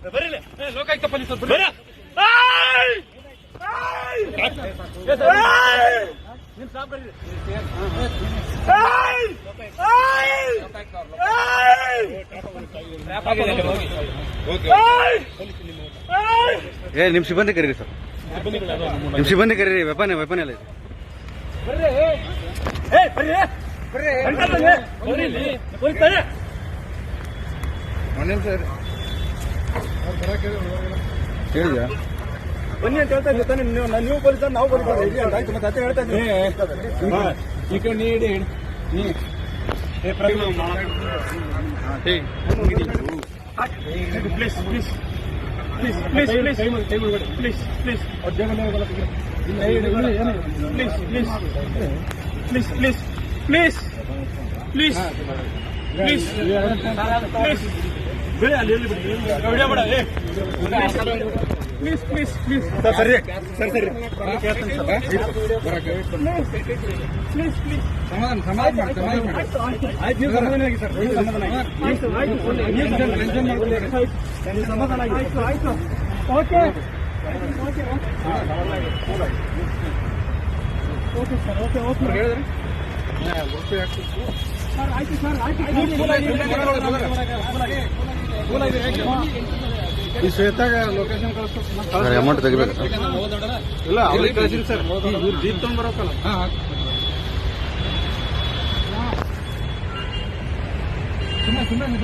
Lokayukta police ನಿಮ್ ಸಿಬ್ಬಂದಿ ಕರೀರಿ ಸರ್, ನಿಮ್ ಸಿಬ್ಬಂದಿ ಕರೀರಿ. ವೆಪನ್ ಎಲ್ಲ ಇದೆ. ಹೇಳಿದ್ಯಾ ಬನ್ನಿ ಅಂತ ಹೇಳ್ತಾ ಇದ್ದೀನಿ. ನೀವು ಪೊಲೀಸ್, ನಾವು ಪೊಲೀಸ್ ಆಯ್ತು. ಮತ್ತೆ ಅದೇ ಹೇಳ್ತಾ ಇದ್ದೀನಿ. ಈ ಕಡೆ ನೀಡಿ please please please please please please please please please please please please please ಬೇಡ ಅಲ್ಲಿ ವಿಡಿಯೋ ಬೇಡ. ಪ್ಲೀಸ್ ಪ್ಲೀಸ್ ಪ್ಲೀಸ್ ಸರ್, ಸರಿ ಸರಿ ಸರಿ ಪ್ಲೀಸ್ ಪ್ಲೀಸ್ ಸಮಾಧಾನ ಆಯ್ತು. ನೀವು ಸಮಾಧಾನ ಆಗಿ ಸರ್, ಸಮಾಧಾನ ಆಗಿ ಸಮಾಧಾನ ಆಗಿ ಆಯ್ತು. Okay okay okay sir, okay okay ಹೇಳಿದ್ರೆ ಸರ್ ಆಯ್ತು ಸರ್ ಆಯ್ತು. ಈ ಶ್ವೇತಾಗ ಲೊಕೇಶನ್ ಕಳಿಸ್ತಾರೆ. ಅಮೌಂಟ್ ತೆಗಿಬೇಕು ಇಲ್ಲ, ಅವ್ರಿಗೆ ಕಳಿಸಿರಿ ಸರ್. ಇವ್ರು ಜೀಪ್ ತಗೊಂಡ್ ಬರೋಕಲ್ಲ.